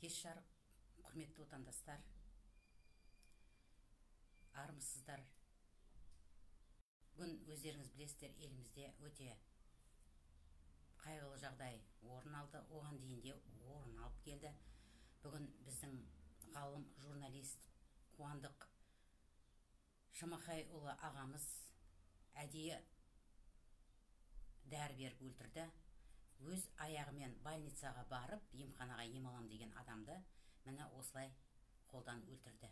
Кеш жарық, құрметті отандастар, армысыздар. Бүгін өздеріңіз білесіздер, елімізде өте қайғылы жағдай орын алды, оған дейін де орын алып келді. Бүгін біздің ғалым, журналист Қуандық Шамахайұлы ағамыз әдейі дәрі беріп өлтірді. Өз аяғымен больницаға барып, емханаға ем алам деген адамды міне осылай қолдан өлтірді.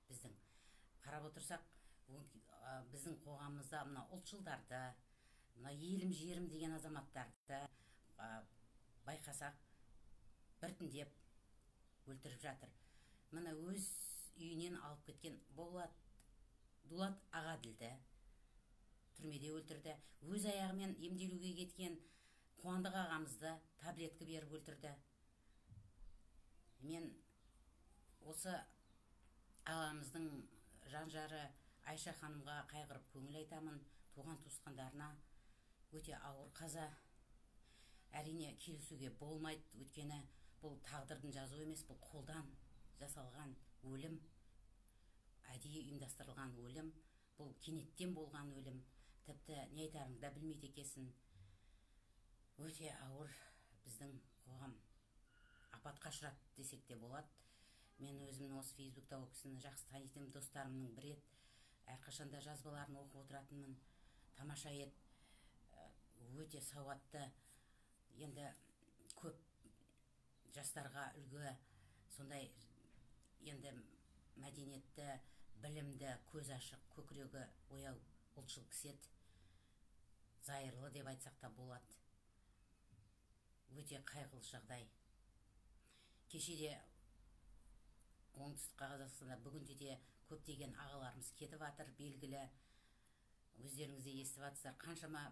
Біздің қарап отырсақ, біздің қоғамымызда мына ұлтшылдарды, мына елім жерім деген азаматтарды байқасақ, біртіндеп өлтіріп жатыр. Міне өз үйінен алып кеткен Дулат Ағаділді түрмеде өлтірді. Өз аяғымен емделуге кеткен Қуандық ағамызды таблетка беріп өлтірді. Мен осы ағамыздың жан-жары Айша ханымға қайғырып көңіл айтамын. Туған туысқандарына өте ауыр қаза. Әрине келісуге болмайды, өйткені бұл тағдырдың жазуы емес, бұл қолдан жасалған өлім, әдейі ұйымдастырылған өлім, бұл кенеттен болған өлім. Тіпті не айтарыңды да білмейді екенсің. Өте ауыр біздің қоғам апатқа ұшырады десек те болады. Мен өзімнің осы Фейсбукта ол кісіні жақсы танитын достарымның бірі еді. Әрқашанда жазбаларын оқып отыратынмын. Тамаша еді. Өте сауатты. Енді көп жастарға үлгі, сондай енді мәдениетті, білімді, көз ашық, көкірегі ояу ұлтшыл кісі еді. Зайырлы деп айтсақ та болады. Өте қайғылы жағдай. Кешеде оңтүстік Қазақстанда, бүгінде де көптеген ағаларымыз кетіп жатыр, белгілі. Өздеріңіз де естіп жатсыздар. Қаншама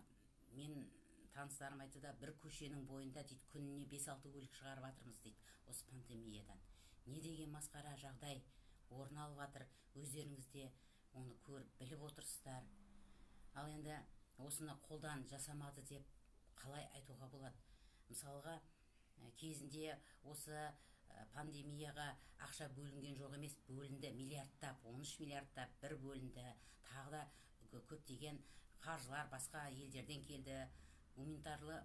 мен таныстарым айтты да, бір көшенің бойында дейді, күніне 5-6 өлік шығарып жатырмыз дейді, осы пандемиядан. Не деген масқара жағдай орын алып жатыр. Өздеріңіз де оны көріп, біліп отырсыздар. Ал енді осыны қолдан жасамады деп қалай айтуға болады? Мысалға, кезінде осы пандемияға ақша бөлінген жоқ емес, бөлінді, миллиардтап, 13 миллиардтап бір бөлінді. Тағы да көптеген қаржылар басқа елдерден келді, гуманитарлы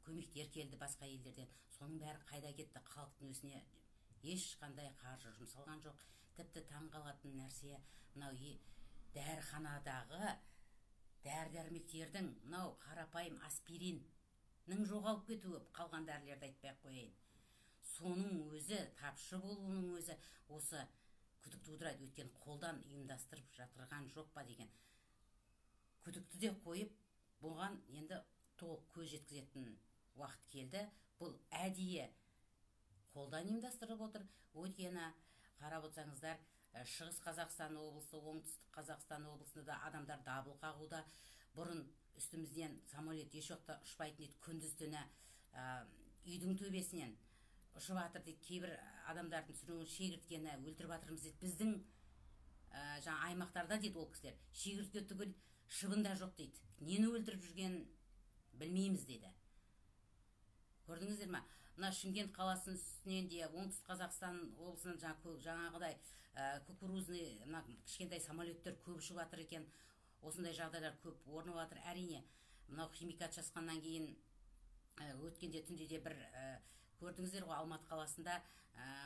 көмектер келді басқа елдерден. Соның бәрі қайда кетті? Халықтың өзіне ешқандай қаржы жұмсалған жоқ. Тіпті таң қалатын нәрсе, мынау дәріханадағы дәрі-дәрмектердің, мынау қарапайым аспириннің жоғалып кетуі, қалған дәрілерді айтпай қояйын. Соның өзі, тапшы болуының өзі осы күдік тудырады. Өткен қолдан ұйымдастырып жатырған жоқ па деген күдікті де қойып, бұған енді толық көз жеткізетін уақыт келді. Бұл әдейі қолдан ұйымдастырып отыр. Өйткені қарап отырсаңыздар, Шығыс Қазақстан облысы, Оңтүстік Қазақстан облысында да адамдар дабыл қағуда. Бұрын үстімізден самолет еш уақытта ұшпайтын дейді, күндіз-түні үйдің төбесінен ұшып жатыр дейді. Кейбір адамдардың сүріңін шегірткені өлтіріп жатырмыз дейді. Біздің аймақтарда дейді ол кісілер, шегіртке түгіл шыбында жоқ дейді. Нені өлтіріп жүргенін білмейміз дейді. Көрдіңіздер ма? Мына Шымкент қаласының үстінен де оңтүстік Қазақстан облысынан жаңағыдай кукурузный кішкентай самолеттер көп ұшып жатыр екен. Осындай жағдайлар көп орын алып жатыр. Әрине, мынау химикат жасқаннан кейін өткенде түнде де бір көрдіңіздер ғой, Алматы қаласында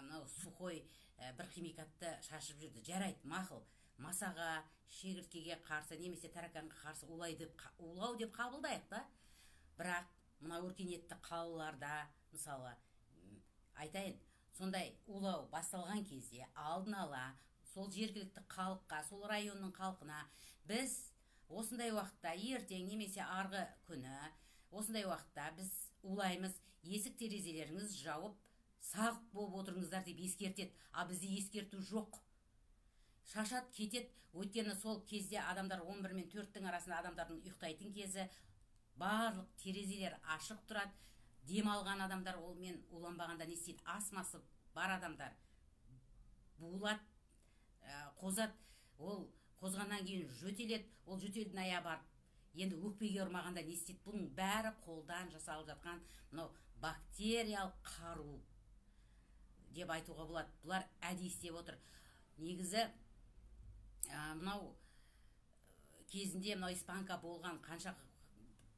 мынау сухой бір химикатты шашып жүрді. Жарайды, мақұл, масаға, шегірткеге қарсы, немесе тараканға қарсы улау деп қабылдайық та. Бірақ мына өркениетті қалаларда, мысалы, айтайын, сондай улау басталған кезде алдын ала сол жергілікті халыққа, сол районның халқына біз осындай уақытта, ертең немесе арғы күні, осындай уақытта біз улаймыз, есік терезелеріңіз жауып, сақ болып отырыңыздар деп ескертеді. А бізде ескерту жоқ. Шашат кетет, өйткені сол кезде адамдар 11 мен 4-тің арасында адамдардың ұйықтайтын кезі, барлық терезелер ашық тұрады. Дем алған адамдар, ол мен уланбағанда не істейді? Астмасы бар адамдар булат, қозат, ол қозғаннан кейін жөтеледі, ол жөтелдің аяғы бар. Енді өкпеге ұрмағанда не істейді? Бұның бәрі қолдан жасалып жатқан мынау бактериялық қару. деп айтуға болады. Бұлар әдейі істеп отыр. Негізі мынау кезінде мынау испанка болған қанша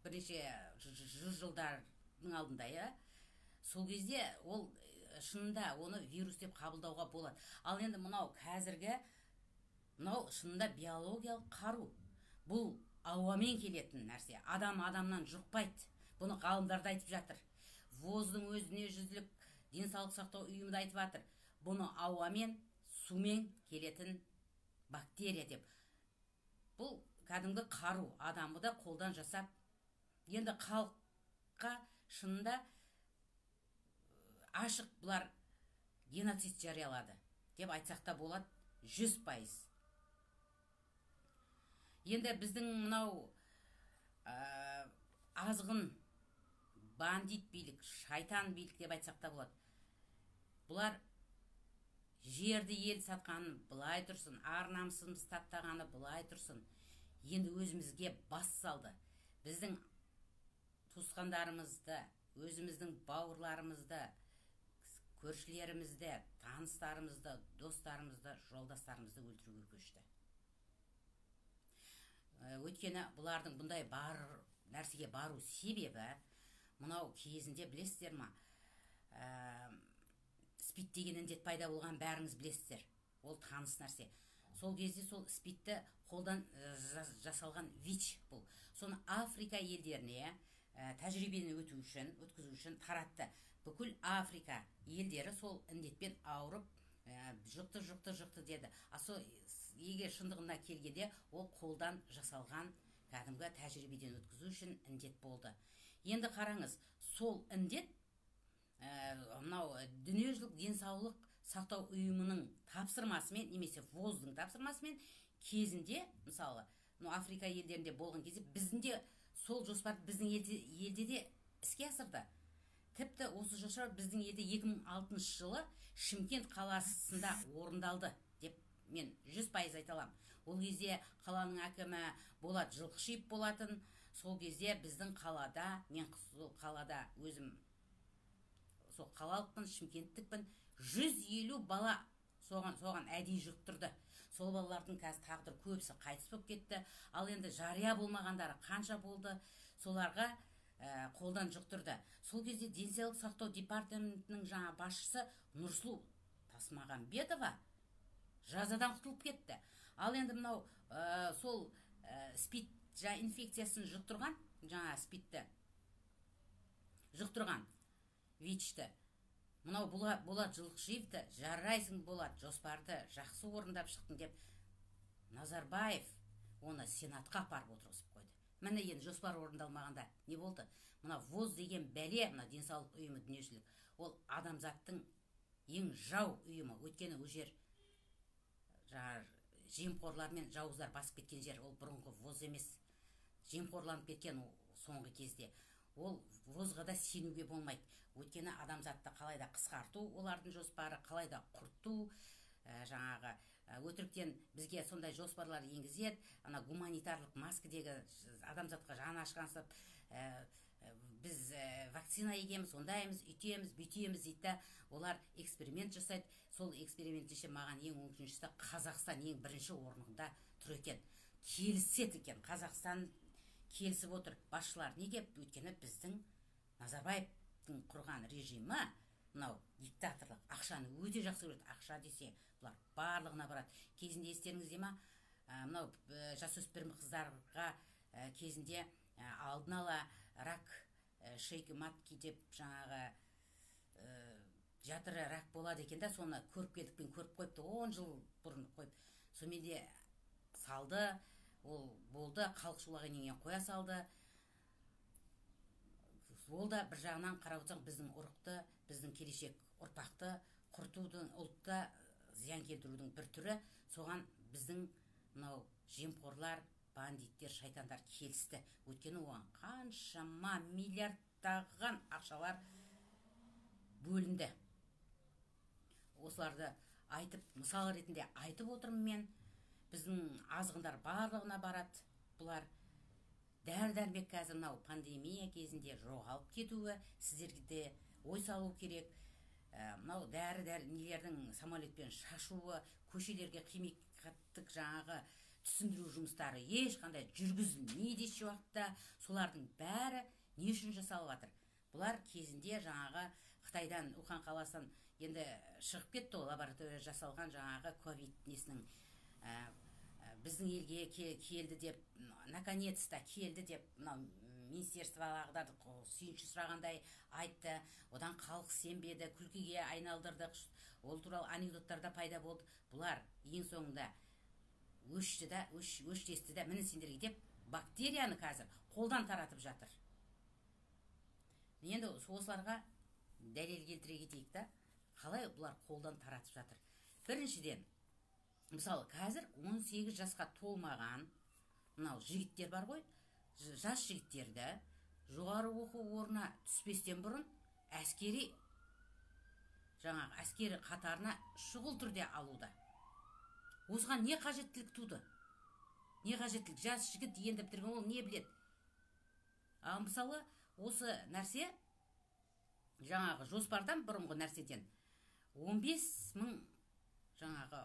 бірнеше жүз жылдардың алдында, сол кезде ол шынында оны вирус деп қабылдауға болады. Ал енді мынау қазіргі мынау шынында биологиялық қару. Бұл ауамен келетін нәрсе. Адам адамнан жұқпайды. Бұны ғалымдар да айтып жатыр. ВОЗ-дың өз дүниежүзілік денсаулық сақтау ұйымы да айтып жатыр. Бұны ауамен, сумен келетін бактерия деп. Бұл кәдімгі қару. Адамы да қолдан жасап. Енді халыққа шынында ашық бұлар геноцид жариялады деп айтсақ та болады 100%. Енді біздің мынау азғын бандит билік, шайтан билік деп айтсақ та болады. Бұлар жерді ел сатқаны былай тұрсын, ар-намысымыз таптағаны былай тұрсын. Енді өзімізге бас салды. Біздің туысқандарымызды, өзіміздің бауырларымызды, көршілерімізді, таныстарымызды, достарымызды, жолдастарымызды өлтіруге көшті. Өйткені бұлардың бұндай нәрсеге бару себебі, мынау кезінде білесіздер ма, спид деген індет пайда болған бәріңіз білесіздер. Ол таныс нәрсе. Сол кезде сол спидті қолдан жасалған ВИЧ бұл. Соны Африка елдеріне тәжірибені өткізу үшін таратты. Бүкіл Африка елдері сол індетпен ауырып, жұқты деді. Егер шындығына келгенде ол қолдан жасалған кәдімгі тәжірибеден өткізу үшін індет болды. Енді қараңыз, сол індет мынау дүниежүзілік денсаулық сақтау ұйымының тапсырмасымен, немесе ВОЗ-дың тапсырмасымен кезінде, мысалы, Африка елдерінде болған кезде біздің сол жоспар біздің елде де іске асырды. Тіпті осы жоспар біздің елде 2006 жылы Шымкент қаласында орындалды деп мен 100% айталам. Ол кезде қаланың әкімі Болат Жылқышиев болатын. Сол кезде біздің қалада, мен сол қалада өзім сол қалалықпын, шымкенттікпін, 150 бала соған әдейі жұқтырды. Сол балалардың қазір тағдыр көбісі қайтыс болып кетті. Ал енді жария болмағандары қанша болды, соларға қолдан жұқтырды. Сол кезде денсаулық сақтау департаментінің жаңа басшысы Нұрсұлу Тасмағамбетова жазадан құтылып кетті. Ал енді мынау сол спид инфекциясын жұқтырған, жаңа спидті жұқтырған ВИЧ-ті, мынау Болат Жылқышиевті жарайсың Болат, жоспарды жақсы орындап шықтың деп Назарбаев оны сенатқа апарып отырғызып қойды. Міне енді жоспар орындалмағанда не болды? Мына ВОЗ деген бәле, мына денсаулық ұйымы дүниежүзілік, ол адамзаттың ең жау ұйымы. Өйткені ол жер жемқорлар мен жауыздар басып кеткен жер. Ол бұрынғы ВОЗ емес. Жемқорланып кеткен соңғы кезде. Ол ВОЗ-ға да сенуге болмайды. Өйткені адамзатты қалайда қысқарту, олардың жоспары қалайда құрту, жаңағы өтіріктен бізге сондай жоспарлар енгізеді. Ана гуманитарлық маскідегі адамзатқа жаны ашқансып, біз вакцина егеміз, ондаймыз, үйтеміз, бүйтеміз дейді. Олар эксперимент жасайды. Сол экспериментінше маған ең өкініштісі Қазақстан ең бірінші орнында тұр екен. Келіседі екен. Қазақстан келісіп отыр басшылар. Неге? Өйткені біздің Назарбаевтың құрған режимі, мынау диктаторлық, ақшаны өте жақсы көреді. Ақша десе, бұлар барлығына барады. Кезінде естеріңізде ма? Мынау жасөспірім қыздарға кезінде алдын ала рак шейкі матки деп жаңағы жатыры рак болады екен да, соны көріп келдікпен көріп қойыпты, 10 жыл бұрын қойып. Сонымен де салды, ол болды, халық шулаған еңген қоя салды. Ол да бір жағынан қарап отырсаң біздің ұрықты, біздің келешек ұрпақты құртудың, ұлтта зиян келтірудің бір түрі. Соған біздің мынау жемқорлар, бандиттер, шайтандар келісті. Өйткені оған қаншама миллиардтаған ақшалар бөлінді. Осыларды айтып, мысал ретінде айтып отырмын мен. Біздің азғындар барлығына барады. Бұлар дәрі-дәрмек қазір мынау пандемия кезінде жоғалып кетуі, сіздерге де ой салу керек. мынау дәрі нелердің самолетпен шашуы, көшелерге химикаттық жаңағы түсіндіру жұмыстары ешқандай жүргізілмейді еш уақытта. Солардың бәрі не үшін жасалып жатыр? Бұлар кезінде жаңағы Қытайдан, Ухан қаласынан енді шығып кетті, лаборатория жасалған жаңағы ковид несінің біздің елге келді деп, наконец-то келді деп, министерствоға сүйінші сұрағандай айтты. Одан халық сенбеді, күлкіге айналдырдық. Ол туралы анекдоттарда пайда болды. Бұлар ең соңында өштесті да, міне сендерге деп, бактерияны қазір қолдан таратып жатыр. Енді осыларға дәлел келтіре кетейік та, қалай бұлар қолдан таратып жатыр. Біріншіден, мысалы, қазір 18 жасқа толмаған мынау жігіттер бар ғой, жас жігіттерді жоғары оқу орнына түспестен бұрын әскери қатарына шұғыл түрде алуда. Осыған не қажеттілік туды? Не қажеттілік? Жас жігіт енді бітірген, ол не біледі? Мысалы, осы нәрсе жаңағы жоспардан бұрынғы нәрседен 15 мың жаңағы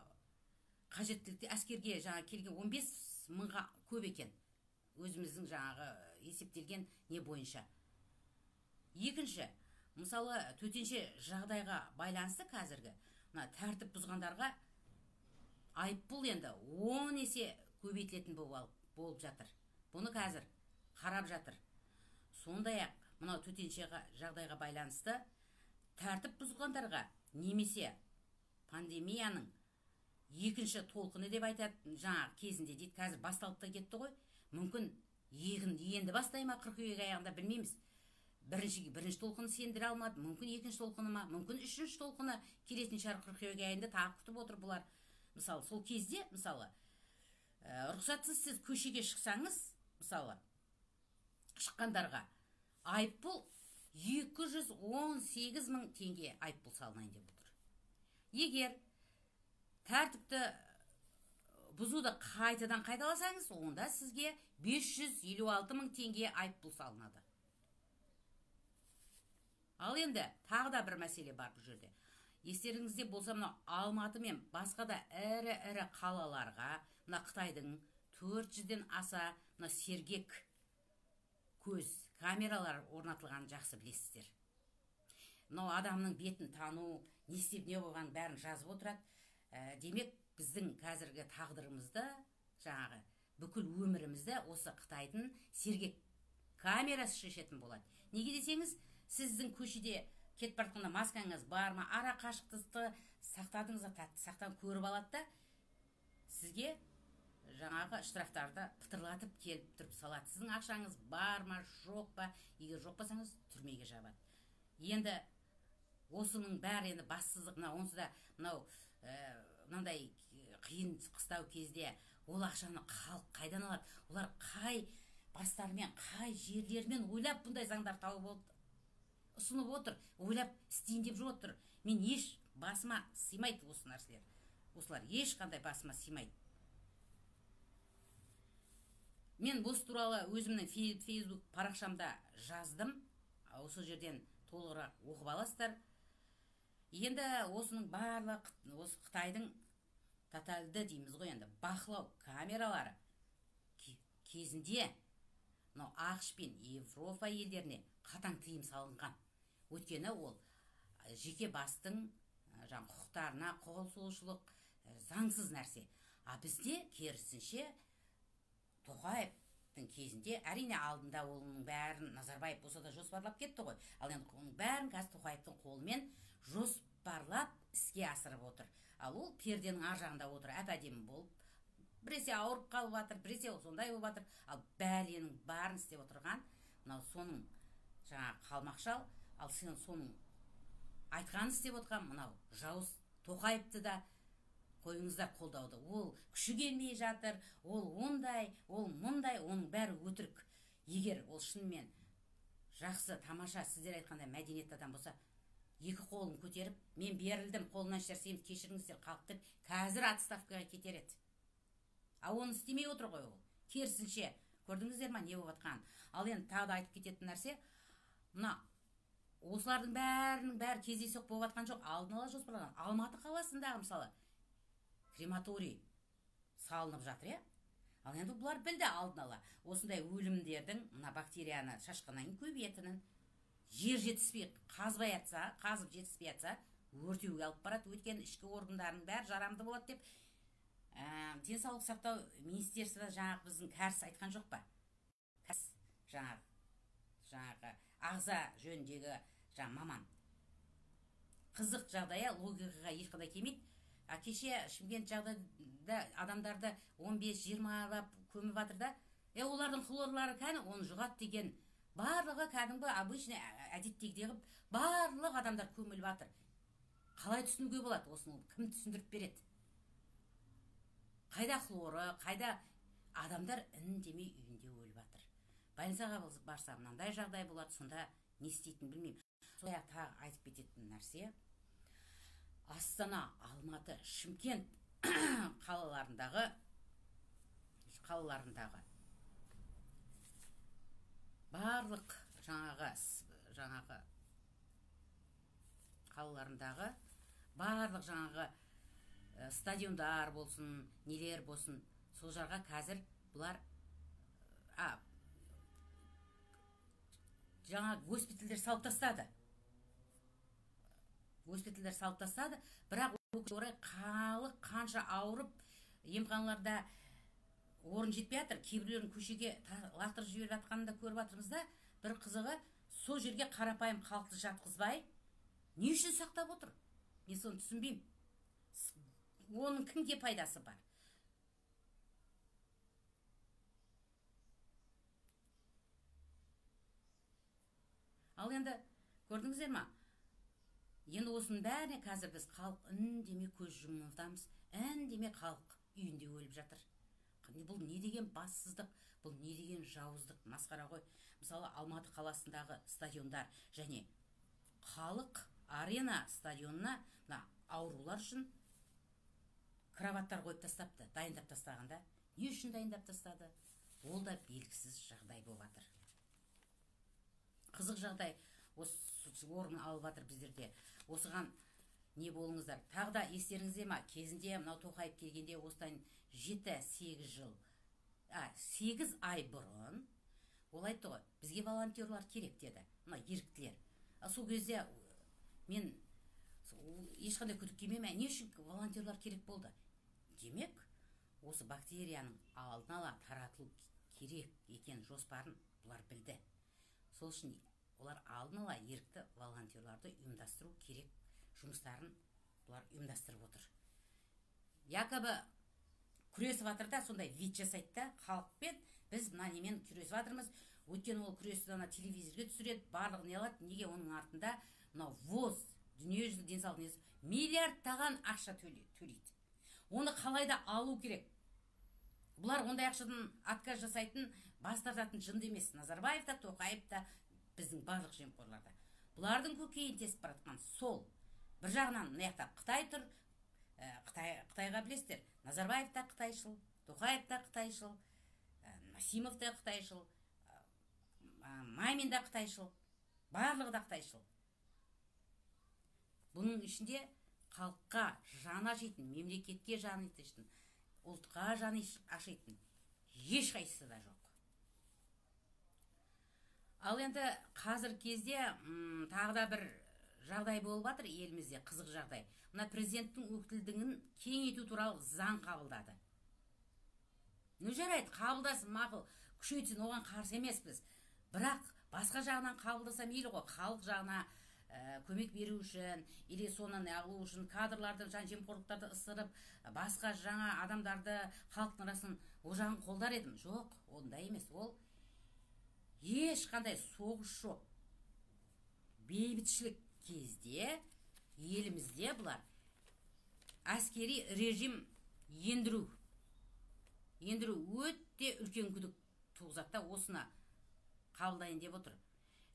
қажеттілікті әскерге келген 15 мыңға көп екен. Өзіміздің жаңағы есептелген не бойынша. Екінші, мысалы, төтенше жағдайға байланысты қазіргі тәртіп бұзғандарға айыппұл енді 10 есе көбейтілетін болып жатыр. Бұны қазір қарап жатыр. Сондай-ақ, мынау төтенше жағдайға байланысты тәртіп бұзғандарға немесе пандемияның екінші толқыны деп айтады, жаңағы кезінде дейді, қазір басталып та кетті ғой. Мүмкін енді бастай ма, қыркүйек аяғында білмейміз. Бірінші толқыны сендіре алмады, мүмкін екінші толқыны ма, мүмкін үшінші толқыны келетін шығар, қыркүйек айында тағы күтіп отыр бұлар. Мысалы, сол кезде, мысалы, рұқсатсыз сіз көшеге шықсаңыз, мысалы, шыққандарға айыппұл 218 мың теңге айыппұл салынайын деп отыр. Егер тәртіпті бұзуды қайтадан қайталасаңыз, онда сізге 556 мың теңге айыппұл салынады. Ал енді тағы да бір мәселе бар бұл жерде. Естеріңізде болса, мына Алматы мен басқа да ірі қалаларға мына Қытайдың 400-ден аса мына сергек көз камералар орнатылған жақсы білесіздер. Мынау адамның бетін тану, не істеп не болған бәрін жазып отырады. Демек, біздің қазіргі тағдырымызды, жаңағы бүкіл өмірімізді осы Қытайдың сергек камерасы шешетін болады. Неге десеңіз, сіздің көшеде кетіп бара жатқанда маскаңыз бар ма, ара қашықтықты сақтадыңыз, сақтан көріп алады да, сізге жаңағы штрафтарды пытырлатып келіп тұрып салады. Сіздің ақшаңыз бар ма, жоқ па? Егер жоқ болсаңыз, түрмеге жабады. Енді осының бәрі енді бассыздық, онсыз да мынандай қиын қыстау кезде ол ақшаны халық қайдан алады? Олар қай бастарымен, қай жерлермен ойлап бұндай заңдар тауып ұсынып отыр, ойлап істейін деп жүр отыр. Мен басыма сыймайды осы нәрселер. Осылар ешқандай басыма сыймайды. Мен бұл туралы өзімнің Facebook парақшамда жаздым. Осы жерден толығырақ оқып аласыздар. Енді осының барлық, осы Қытайдың тотальды дейміз ғой енді, бақылау камералары кезінде ақш пен Европа елдеріне қатаң тыйым салынған. Өйткені ол жеке бастың құқықтарына қол сұғушылық заңсыз нәрсе. А бізде керісінше Тоқаевтың кезінде, әрине алдында оның бәрін Назарбаев болса да жоспарлап кетті ғой. Ал енді оның бәрін қазір Тоқаевтың қолымен жоспарлап іске асырып отыр. Ал ол перденің ар жағында отыр, әп-әдемі болып, біресе ауырып қалып жатыр, біресе сондай болып жатыр. Ал бәленің барын істеп отырған, мынау соның жаңағы қалмақшал, ал сен соның айтқанын істеп отырған мынау жауыз Тоқаевты да қойыңыздар қолдауды. Ол күші келмей жатыр, ол ондай, ол мұндай, оның бәрі өтірік. Егер ол шынымен жақсы, тамаша, сіздер айтқандай мәдениетті адам болса, екі қолын көтеріп, мен берілдім, қолынан шәрсем, кешіріңіздер халық деп, қазір отставкаға кетер еді. А оны істемей отыр ғой ол. Керісінше, көрдіңіздер ма не болып жатқанын? Ал енді тағы да айтып кететін нәрсе, мына осылардың бәрінің бәрі кездейсоқ болып жатқан жоқ, алдын ала жоспарланған. Алматы қаласындағы мысалы крематорий салынып жатыр, иә. Ал енді бұлар білді алдын ала осындай өлімдердің мына бактерияны шашқаннан кейін көбейетінін, жер жетіспей қазбай жатса, қазып жетіспей жатса өртеуге алып барады. Өйткені ішкі органдарының бәрі жарамды болады деп денсаулық сақтау министерствосы жаңағы біздің кәріс айтқан жоқ па? Кәріс жаңағы ағза жөніндегі маман. Қызық жағдайы логикаға ешқандай келмейді. Кеше Шымкент жағдайда адамдарды 15-20 көміп жатыр да, олардың хлорлары кәні оны жұғады деген барлығы кәдімгі обычный әдеттегідей қылып барлық адамдар көміліп жатыр. Қалай түсінуге болады осыны? Кім түсіндіріп береді? Қайда хлоры, қайда адамдар үндемей үйінде өліп жатыр. Больницаға барса мынандай жағдай болады, сонда не істейтінін білмеймін. Сондай тағы айтып кететін нәрсе, Астана, Алматы, Шымкент қалаларындағы барлық жаңағы қалаларындағы барлық жаңағы стадиондар болсын, нелер болсын, сол жарға қазір бұлар жаңа госпитальдер салып тастады. Бірақ орай халық қанша ауырып, емханаларда орын жетпей жатыр. Кейбіреулерін көшеге лақтырып жіберіп жатқанын да көріп жатырмыз да. Бір қызығы, сол жерге қарапайым халықты жатқызбай, не үшін сақтап отыр? Мен соны түсінбеймін. Оның кімге пайдасы бар? Ал енді көрдіңіздер ма? Енді осының бәріне қазір біз халық үндемей көз жұмудамыз, үндемей халық үйінде өліп жатыр. Бұл не деген бассыздық, бұл не деген жауыздық, масқара ғой. Мысалы Алматы қаласындағы стадиондар және халық арена стадионына аурулар үшін кроваттар қойып тастапты, дайындап тастағанда. Не үшін дайындап тастады? Ол да белгісіз жағдай болып жатыр. Қызық жағдай осы орын алып жатыр біздерде. Осыған не болыңыздар? Тағы да естеріңізде ма? Кезінде мынау Тоқаев келгенде осыдан 7-8 ай бұрын ол айтты ғой, бізге волонтерлар керек деді. Мына еріктілер. Сол кезде мен ешқандай күдік келмеймін, не үшін волонтерлар керек болды? Демек, осы бактерияның алдын ала таратылу керек екен жоспарын бұлар білді. Сол үшін олар алдын ала ерікті волонтерларды ұйымдастыру керек жұмыстарын бұлар ұйымдастырып отыр. Якобы күресіп жатыр да, сондай вид жасайды да, халықпен біз мына немен күресіп жатырмыз. Өйткені ол күресті телевизорге түсіреді, барлығы не алады, неге оның артында мынау ВОЗ, дүниежүзілік денсаулық несі, миллиардтаған ақша төлейді. Оны қалайда алу керек. Бұлар ондай ақшадан отказ жасайтын, бас тартатын жынды емес. Назарбаев та, Тоқаев та, біздің барлық жемқорларда. Бұлардың көкейін тесіп баратқан сол. Бір жағынан мына жақта Қытай тұр. Қытайға білесіздер, Назарбаев та қытайшыл, Тоқаев та қытайшыл, Масимов та қытайшыл, Мамин да қытайшыл, барлығы да қытайшыл. Бұның ішінде халыққа жаны ашитын, мемлекетке жаны ашитын, ұлтқа жаны ашитын ешқайсысы да жоқ. Ал енді қазір кезде тағы да бір жағдай болып жатыр елімізде, қызық жағдай. Мына президенттің өкілдігін кеңейту туралы заң қабылдады. Ну жарайды, қабылдасын, мақұл, күшейтсін, оған қарсы емеспіз. Бірақ басқа жағынан қабылдаса мейлі ғой, халық жағына көмек беру үшін, или соны алу үшін кадрларды, жемқорлықтарды ысырып, басқа жаңа адамдарды халықтың арасын ол жағын қолдар едім. Жоқ, ондай емес. Ол ешқандай соғыс жоқ. Бейбітшілік кезде елімізде бұлар әскери режим ендіру өте үлкен күдік туғызады, осына қабылдайын деп отыр.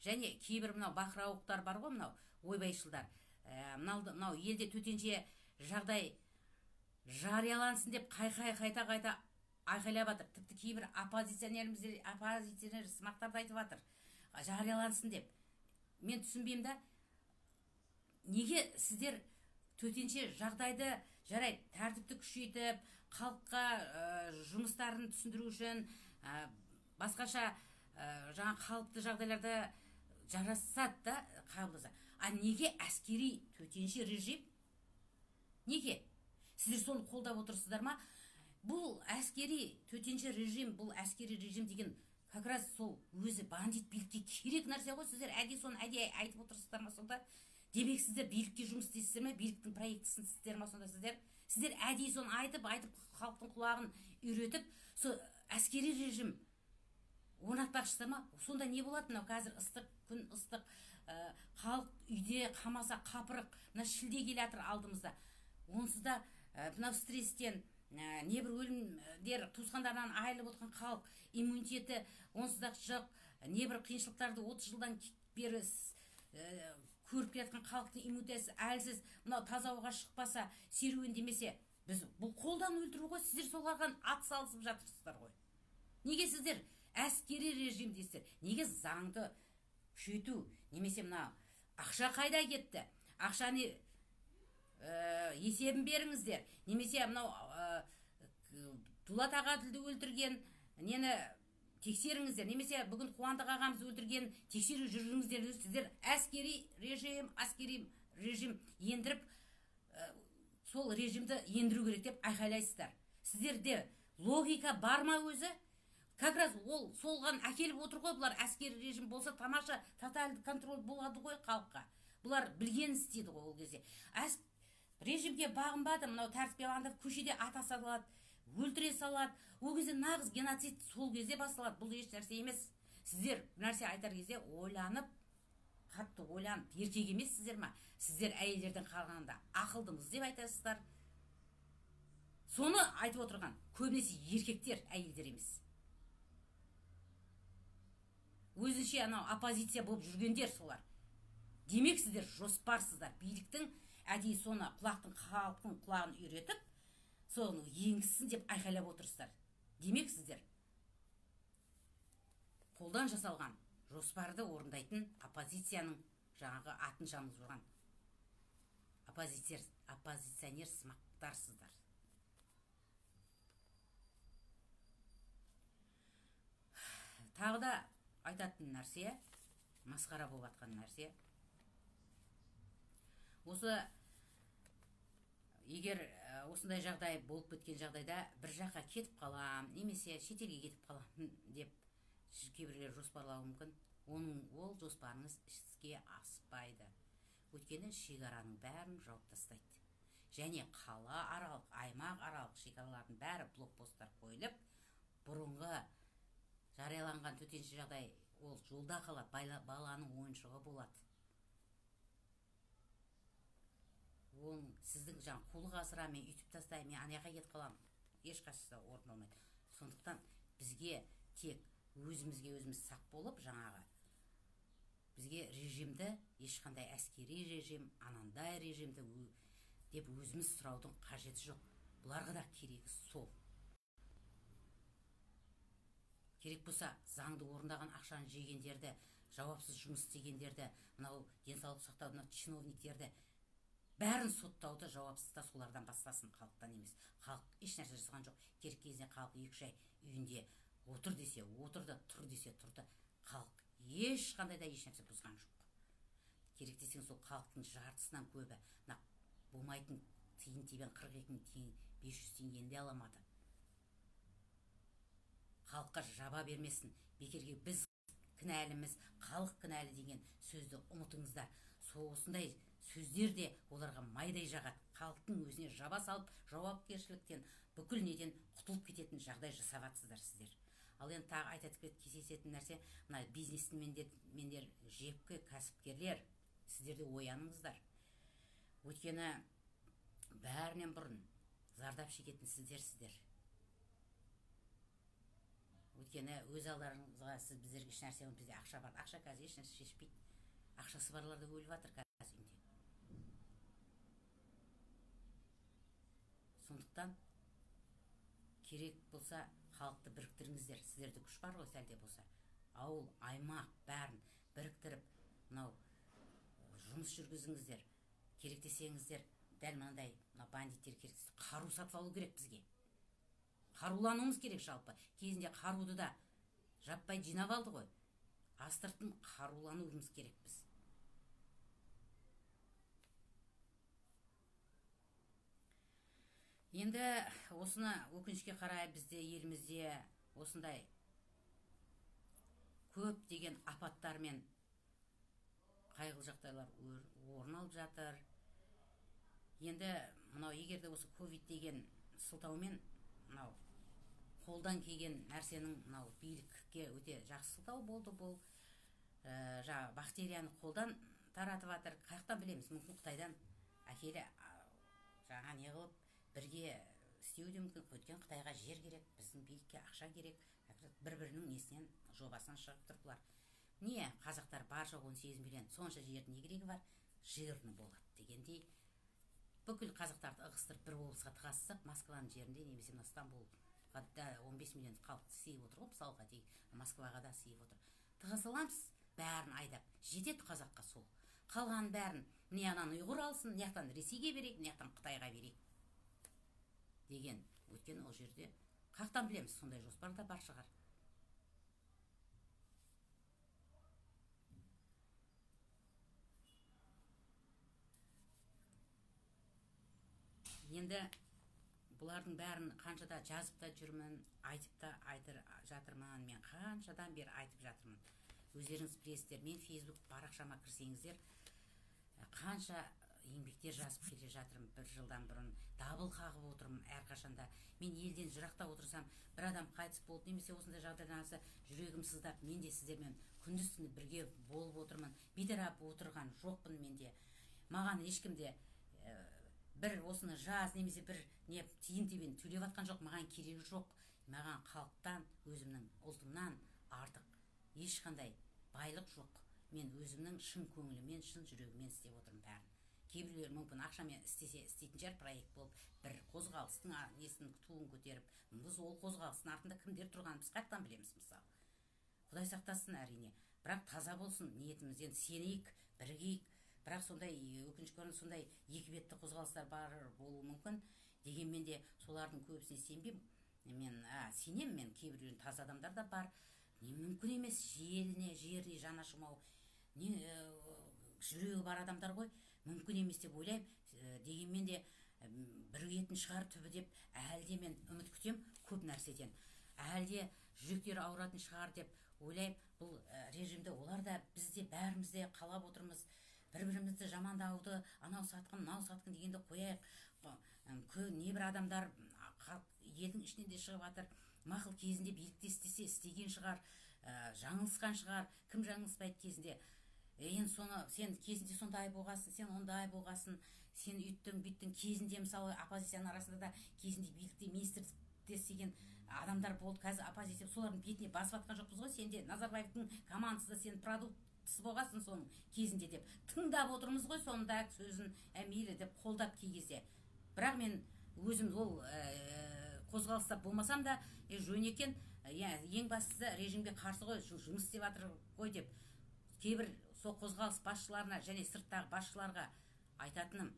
Және кейбір мынау бақырауықтар бар ғой, мынау ойбайшылдар. Мынау елде төтенше жағдай жариялансын деп қайта айқайлап жатыр. Тіпті кейбір оппозиционер сымақтарды айтып жатыр. Жариялансын деп. мен түсінбеймін да, неге сіздер төтенше жағдайды жарайды тәртіпті күшейтіп, халыққа жұмыстарын түсіндіру үшін, басқаша жаңа қалыпты жағдайларда жарасады да қабылдаса. А неге әскери төтенше режим? Неге? Сіздер соны қолдап отырсыздар ма? Бұл әскери төтенше режим, бұл әскери режим деген как раз сол өзі бандит билікке керек нәрсе ғой. Сіздер соны айтып отырсыздар ма сонда? Демек сіздер билікке жұмыс істейсіздер ме? Биліктің проектісін сіздер ма сонда сіздер? Сіздер соны айтып халықтың құлағын үйретіп, сол әскери режим орнатпақшысыздар ма? Сонда не болады? Мынау қазір ыстық, күн ыстық, халық үйде қамаса қапырық, мына шілде келе жатыр алдымызда. Онсыз да мынау стресстен, небір өлімдер, туысқандарынан айырылып отқан халық иммунитеті онсыз да жоқ, небір қиыншылықтарды 30 жылдан бері көріп келе жатқан халықтың иммунитеті әлсіз, мынау таза ауаға шықпаса, серуендемесе, біз бұл қолдан өлтіру ғой. Сіздер соларға ат салысып жатырсыздар ғой. Неге сіздер әскери режим дейсіздер? Неге заңды күшейту, немесе мына ақша қайда кетті? Ақшаны есебін беріңіздер. Немесе мынау Дулат Ағаділді өлтірген нені тексеріңіздер. Немесе бүгін Қуандық ағамыз өлтірген тексеру жүргізіңіздер. Сіздер әскери режим ендіріп, сол режимді ендіру керек деп айқайлайсыздар. Сіздерде логика бар ма өзі? Как раз ол солған әкеліп отыр ғой. Бұлар әскери режим болса тамаша тотальды контроль болады ғой халыққа. Бұлар білген істейді ғой ол кезде. Режимге бағынбады, мынау тәртіпке бағынып көшеде ата салады, өлтіре салады. Ол кезде нағыз геноцид сол кезде басталады. Бұл еш нәрсе емес. Сіздер нәрсе айтар кезде ойланып, қатты ойланып, еркек емессіздер ма? Сіздер әйелдерден қалғанда ақылдымыз деп айтасыздар. Соны айтып отырған көбінесе еркектер, әйелдер емес. Өзінше анау оппозиция болып жүргендер солар. Демек сіздер жоспарсыздар. Биліктің әдейі соны халықтың құлағын үйретіп, соны енгізсін деп айқайлап отырсыздар. Демек сіздер қолдан жасалған жоспарды орындайтын оппозицияның жаңағы атын жамылып жүрген оппозиционер сымақтарсыздар. Тағы да айтатын нәрсе, масқара болып атқан нәрсе. Осы егер осындай жағдай болып кеткен жағдайда бір жаққа кетіп қалам, немесе шетелге кетіп қалам деп кейбіреулер жоспарлауы мүмкін. Ол жоспарыңыз іске аспайды. Өйткені шекараның бәрін жауып тастайды. Және қала аралық, аймақ аралық шекаралардың бәрі блокпосттар қойылып, бұрынғы жарияланған төтенше жағдай ол жолда қалады, баланың ойыншығы болады. Ол сіздің жаңа қулық асыра, мен үйтіп тастаймын, мен ана жаққа кетіп қалам, ешқайсысы орындалмайды. Сондықтан бізге тек өзімізге өзіміз сақ болып, жаңағы бізге режимді, ешқандай әскери режим, анандай режимді деп өзіміз сұраудың қажеті жоқ. Бұларға да керегі сол. Керек болса, заңды орындаған ақшаны жегендерді, жауапсыз жұмыс істегендерді, мынау денсаулық сақтаудың чиновниктерді бәрін соттауды жауапсызда солардан бастасын, халықтан емес. Халық еш нәрсе жасаған жоқ. Керек кезде халық 2-3 ай үйінде отыр десе отырды, тұр десе тұрды. Халық ешқандай да еш нәрсе бұзған жоқ. Керек десең сол халықтың жартысынан көбі болмайтын тиын-тебен 42.500 теңгені де аламады. Халыққа жаба бермесін. Бекерге біз кінәліміз, халық кінәлі деген сөзді ұмытыңыздар. Осындай сөздер де оларға майдай жағады. Халықтың өзіне жаба салып, жауапкершіліктен, бүкіл неден құтылып кететін жағдай жасап жатсыздар сіздер. Ал енді тағы айтатып кездесетін нәрсе, мына бизнесмендер, жепкі кәсіпкерлер, сіздерде ояныңыздар. Өйткені бәрінен бұрын зардап шекетін сіздер. Өйткені өз алдарыңызға сіз біздерге еш нәрсе, бізде ақша бар. Ақша қазір еш нәрсе шешпейді. Ақшасы барлар да өліп жатыр қазір үйінде. Сондықтан керек болса халықты біріктіріңіздер. Сіздерде күш бар ғой сәлде болса. Ауыл, аймақ бәрін біріктіріп, мынау жұмыс жүргізіңіздер. Керек десеңіздер, дәл мынандай бандиттер керек десе, қару сатып алу керек бізге. Қарулануымыз керек жалпы. Кезінде қаруды да жаппай жинап алды ғой. Астыртын қарулануымыз керек біз. Енді осыны өкінішке қарай бізде елімізде осындай көп деген апаттар мен қайғылы жағдайлар орын алып жатыр. Енді мынау егерде осы ковид деген сылтаумен мынау қолдан келген нәрсенің мынау билікке өте жақсы сылтау болды бұл. Жаңа бактерияны қолдан таратып жатыр. Қаяқтан білеміз? Мүмкін Қытайдан әкелі жаңа не қылып бірге істеуі де мүмкін. Өйткені Қытайға жер керек, біздің билікке ақша керек. Бір-бірінің несінен жобасынан шығып тұр бұлар. Не қазақтар бар жоқ 18 миллион, сонша жердің не керегі бар? Жирны болады дегендей. Бүкіл қазақтарды ығыстырып бір облысқа тығасақ, Москваның жерінде немесе Стамбул 15 миллион халықты сыйып отыр ғой, мысалға дейік. Москваға да сыйып отыр. Тығыз аламыз, бәрін айдап жетеді қазаққа сол. Қалған бәрін не ананы ұйғыр алсын, не жақтан Ресейге берейік, не жақтан Қытайға берейік деген. Өйткені ол жерде қақтан білеміз, сондай жоспар да бар шығар. Енді бұлардың бәрін қаншада жазып та жүрмін, айтып та жатырмын, мен қаншадан бері айтып жатырмын. Өздеріңіз білесіздер, мен Facebook парақшама кірсеңіздер, қанша еңбектер жазып келе жатырмын. Бір жылдан бұрын дабыл қағып отырмын әрқашанда. Мен елден жырақта отырсам, бір адам қайтыс болды, немесе осындай жағдайдан алса, жүрегім сыздап, мен де сіздермен күндіз-түні бірге болып отырмын. Бейтарап отырған жоқпын менде. Маған ешкімде бір осыны жаз, немесе бір не тиын-тебен төлеп атқан жоқ, маған керегі жоқ. Маған халықтан, өзімнің ұлтымнан артық ешқандай байлық жоқ. Мен өзімнің шын көңілімен, шын жүрегімен істеп отырмын бәрін. Кейбіреулер мүмкін ақшамен істесе істейтін шығар, проект болып, бір қозғалыстың несін туын көтеріп, біз ол қозғалыстың артында кімдер тұрғанын біз қайдан білеміз мысалы. Құдай сақтасын әрине. Бірақ таза болсын ниетіміз, енді сенейік, бірігейік. Бірақ сондай өкінішке орай сондай екі бетті қозғалыстар бар болуы мүмкін. Дегенмен де солардың көбісіне сенбеймін. Мен сенемін, мен кейбіреулер таза адамдар да бар. Не мүмкін емес, жеріне жаны ашымау. Не жүрегі бар адамдар ғой, мүмкін емес деп ойлаймын. Дегенмен де бірігетін шығар түбі деп әлде мен үміт күтем көп нәрседен. Әлде жүректері ауыратын шығар деп ойлаймын. Бұл режимде олар да біз де бәріміз де қалап отырмыз. Бір-бірімізді жамандауды, анау сатқын, мынау сатқын дегенді қояйық. Небір адамдар елдің ішінен де шығып жатыр. Мақұл, кезінде билікте істесе істеген шығар, жаңылысқан шығар. Кім жаңылыспайды кезінде? Енді соны сен кезінде сондай болғасын, сен ондай болғасын, сен үйттің, бүйттің. Кезінде мысалы оппозицияның арасында да кезінде билікте министрлікте істеген адамдар болды. Қазір оппозиция солардың бетіне басып атқан жоқпыз ғой. Сен де Назарбаевтың командасы да сен продуктысы болғасын соның кезінде деп тыңдап отырмыз ғой, сонда сөзін мейлі деп қолдап кей кезде. Бірақ мен өзім ол қозғалыста болмасам да жөн екен, ең бастысы режимге қарсы ғой, жұмыс істеп жатыр ғой деп кейбір сол қозғалыс басшыларына және сырттағы басшыларға айтатыным,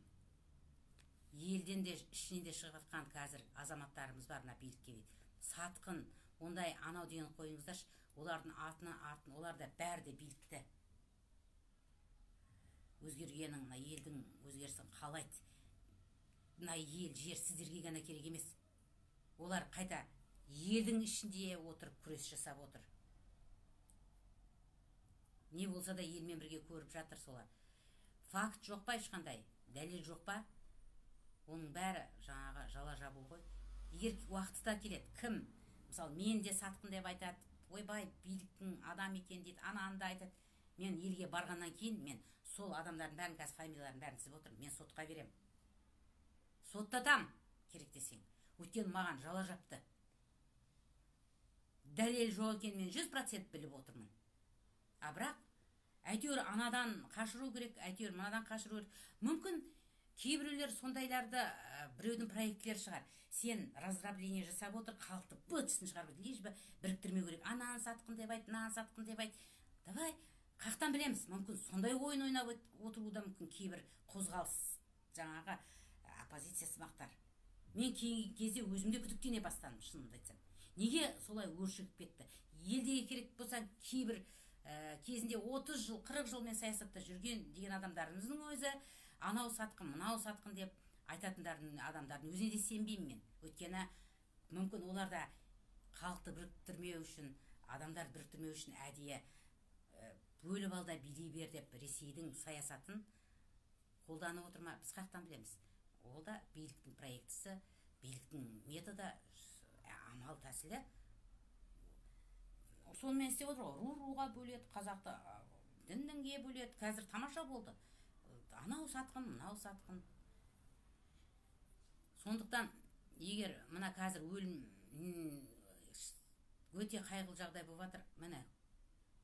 елден де ішінен де шығып жатқан қазір азаматтарымыз бар, мына билікке сатқын, ондай анау деген қойыңыздаршы, олардың артын, олар да бәрі де билікті. Өзгергенің, мына елдің өзгерісін қалайды. Мына ел, жер сіздерге ғана керек емес. Олар қайта елдің ішінде отырып күрес жасап отыр. Не болса да елмен бірге көріп жатыр солар. Факт жоқ па ешқандай, дәлел жоқ па? Оның бәрі жаңағы жала жабу ғой. Егер уақыты да келеді, кім? Мысалы, мен де сатқын деп айтады, ойбай, биліктің адам екен дейді, ананы айтады. Мен елге барғаннан кейін, мен сол адамдардың бәрін, қазір фамилияларын бәрін тізіп отырмын. Мен сотқа берем. Соттатам, керек десең. Өйткені маған жала жапты. Дәлел жоқ екен, мен 100% біліп отырмын. Бірақ әйтеуір анадан қашыру керек, әйтеуір мынадан қашыру керек. Мүмкін кейбіреулер сондайларды біреудің проекттері шығар. Сен разрабление жасап отыр, халықты бытысын шығарып, лишь біріктірмеу керек. Ананы сатқын деп айт, мынаны сатқын деп айт. Давай, қаяқтан білеміз, мүмкін сондай ойын ойнап отыруы да мүмкін кейбір қозғалыс жаңағы оппозиция сымақтар. Мен кейінгі кезде өзімде күдіктене бастадым, шынымды айтсам. Неге солай өршігіп кетті? Елдегі керек болса кейбір кезінде 30 жыл 40 жылмен саясатта жүрген деген адамдарымыздың өзі анау сатқын мынау сатқын деп айтатындардың адамдардың өзіне де сенбеймін мен. Өйткені мүмкін оларда халықты біріктірмеу үшін, адамдар біріктірмеу үшін әдейі бөліп алда билей бер деп Ресейдің саясатын қолданып отыр ма, біз қаяқтан білеміз. Ол да биліктің проектісі, биліктің методы, амал тәсілі. Сонымен істеп отыр ғой. Руға бөледі, қазақты дін-дінге бөледі. Қазір тамаша болды. Анау сатқын, мынау сатқын. Сондықтан егер мына қазір өлім өте қайғылы жағдай болып жатыр, міне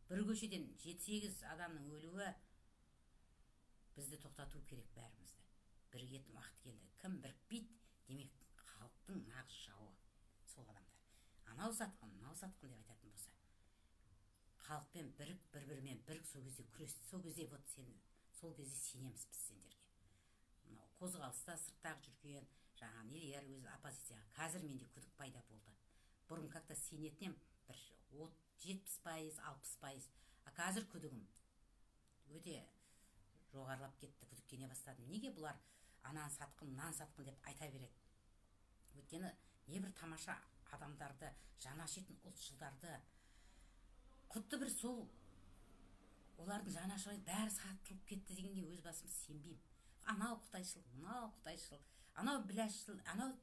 бір көшеден 7-8 адамның өлуі бізді тоқтату керек бәрімізді. Бірігетін уақыт келді. Кім бірікпейді, демек халықтың нағыз жауы сол адамдар. Анау сатқын, мынау сатқын деп айтатын болса, халықпен бірік, бір-бірімен бірік, сол кезде күрес, сол кезде вот сол кезде сенеміз біз сендерге. Мынау қозғалыста сырттағы жүрген жаңа нелер өзі оппозицияға қазір менде күдік пайда болды. Бұрын как-то сенетінем бір 70%, 60%, а қазір күдігім өте жоғарылап кетті, күдіктене бастадым. Неге бұлар анан сатқын, мынан сатқын деп айта береді? Өйткені небір тамаша адамдарды, жаны ашитын ұлтшылдарды, құтты бір сол олардың жаны ашымай бәрі сатылып кетті дегенге өз басым сенбеймін. Анау қытайшыл, мынау қытайшыл, анау біляшшыл, анау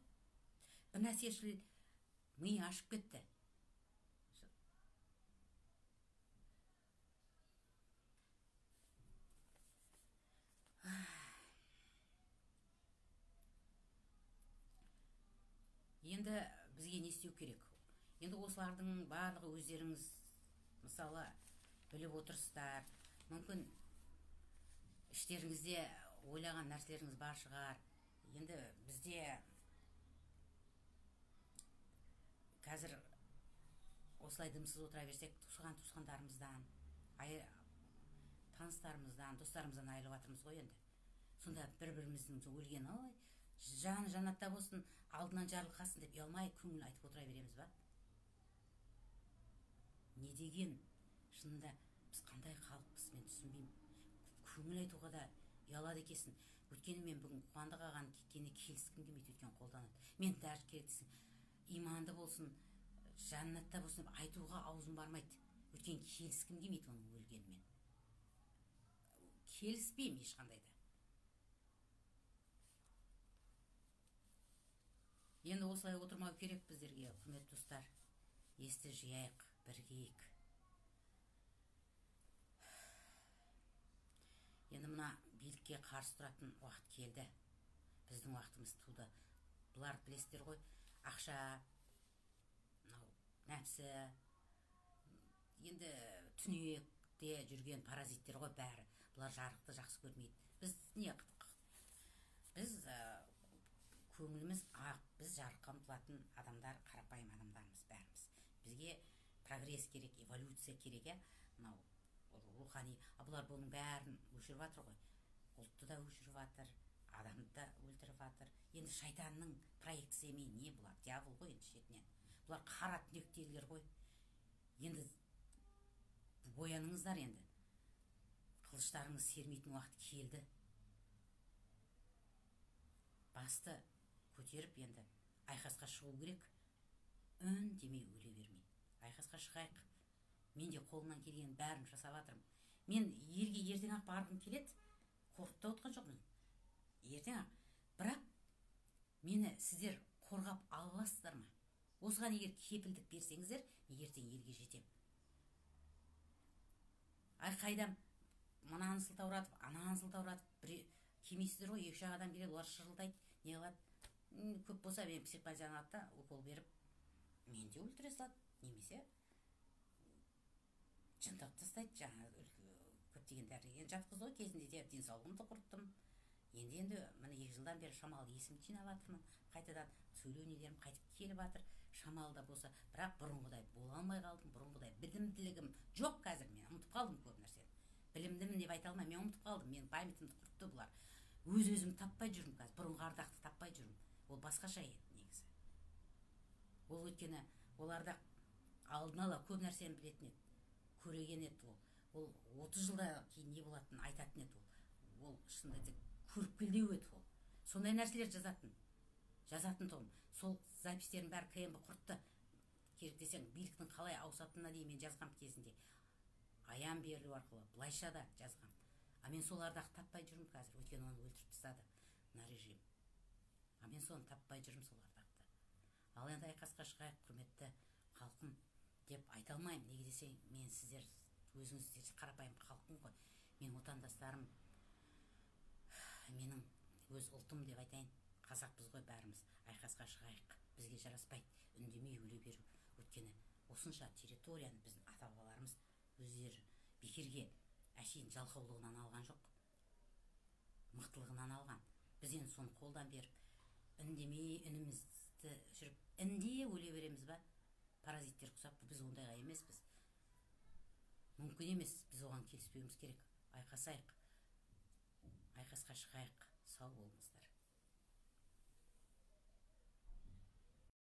бірнәрсешіл миы ашып кетті. Енді бізге не істеу керек? Енді осылардың барлығы өздеріңіз мысалы біліп отырсыздар. Мүмкін іштеріңізде ойлаған нәрселеріңіз бар шығар. Енді бізде қазір осылай дымсыз отыра берсек, туысқандарымыздан, таныстарымыздан, достарымыздан айырылып жатырмыз ғой енді. Сонда бір-біріміздің өлген, ой, жаны жаннатта болсын, алдынан жарылқасын деп ұялмай көңіл айтып отыра береміз ба? Не деген? Шынында біз қандай халықпыз, мен түсінбеймін. Көңіл айтуға да ұялады екенсің. Өйткені мен бүгін Қуандық ағаның кеткеніне келіскім келмейді, өйткені қолданады. Мен даже керексің, иманды болсын, жаннатта болсын деп айтуға аузым бармайды. Өйткені келіскім келмейді оның өлгенімен. Келіспеймін ешқандай да. Енді осылай отырмау керек біздерге, құрметті достар. Есті жияйық, біргейік. Енді мына билікке қарсы тұратын уақыт келді. Біздің уақытымыз туды. Бұлар білесіздер ғой, ақша, нәпсі, енді түнекте жүрген паразиттер ғой бәрі. Бұлар жарықты жақсы көрмейді. Біз не қыдық? Біз көңіліміз ақ, біз жарыққа ұмтылатын адамдар, қарапайым адамдармыз бәріміз. Бізге прогресс керек, эволюция керек, мынау рухани. Бұлар бұның бәрін өшіріп жатыр ғой. Ұлтты да өшіріп жатыр, адамды да өлтіріп жатыр. Енді шайтанның проектісі еме, не бұлар? Дьявол ғой енді шетінен. Бұлар қара түнектегілер ғой. Енді бояныңыздар енді. Қылыштарыңыз сермейтін уақыт келді. Басты көтеріп енді айқасқа шығу керек. Үн демей өле бермей. Айқасқа шығайық. Мен де қолымнан келген бәрін жасап жатырмын. Мен елге ертең-ақ барғым келеді. Қорқып та отқан жоқпын. Ертең-ақ. Бірақ мені сіздер қорғап ала аласыздар ма? Осыған егер кепілдік берсеңіздер, мен ертең елге жетем. Қайдам мынаны сылтауратып, ананы сылтауратып, келмейсіздер ғой, 2-3 адам келеді, олар шырылдайды, не қылады? Көп болса мен психбазианатта укол беріп, мен де өлтіре салады, немесе жындап тастайды. Жаңа көптеген дәрігер жатқызды ғой, кезінде де денсаулығымды құрттым. Енді міне 2 жылдан бері шамалы есімді жинап жатырмын. Қайтадан сөйлеу нелерім қайтып келіп жатыр. Шамалда болса, бірақ бұрынғыдай бола алмай қалдым. Бұрынғыдай білімділігім жоқ қазір, мен ұмытып қалдым көп нәрсені. білімдімін деп айта алмаймын, мен ұмытып қалдым, менің памятімді құртты бұлар. Өз өзімді таппай жүрмін қазір, бұрынғы ардақты таппай жүрмін. Ол басқаша еді негізі. Ол өйткені оларда алдын ала көп нәрсені білетін еді, көреген еді. Ол 30 жылда кейін не болатынын айтатын еді. Ол шынында көріп білдеу еді ол. Сондай нәрселер жазатын тұғым. Сол запистердің бәрі КМБ құртты. Керек десең, биліктің қалай ауысатынына дейін мен жазғам кезінде. Аян берілу арқылы, былайша да жазғам. А мен солардағы таппай жүрмін қазір, өйткені оны өлтіріп тастады мына режим. А мен соны таппай жүрмін солардақты. Ал енді айқасқа шығайық, құрметті халқым деп айта алмаймын. Неге десең, мен сіздер өзіңіздер қарапайым халқым ғой. Мен отандастарым, менің өз ұлтым деп айтайын. Қазақпыз ғой бәріміз. Айқасқа шығайық. Бізге жараспайды үндемей өле беру. Өйткені осынша территорияны біздің ата-бабаларымыз өздері бекерге әшейін жалқаулығынан алған жоқ, мықтылығынан алған. Біз енді соны қолдан беріп, үндемей үнімізді жүріп, інде өле береміз ба? Паразиттер құсап, біз ондайға емеспіз. Мүмкін емес, біз оған келіспеуіміз керек. Айқасайық, айқасқа шығайық. Сау болыңыздар.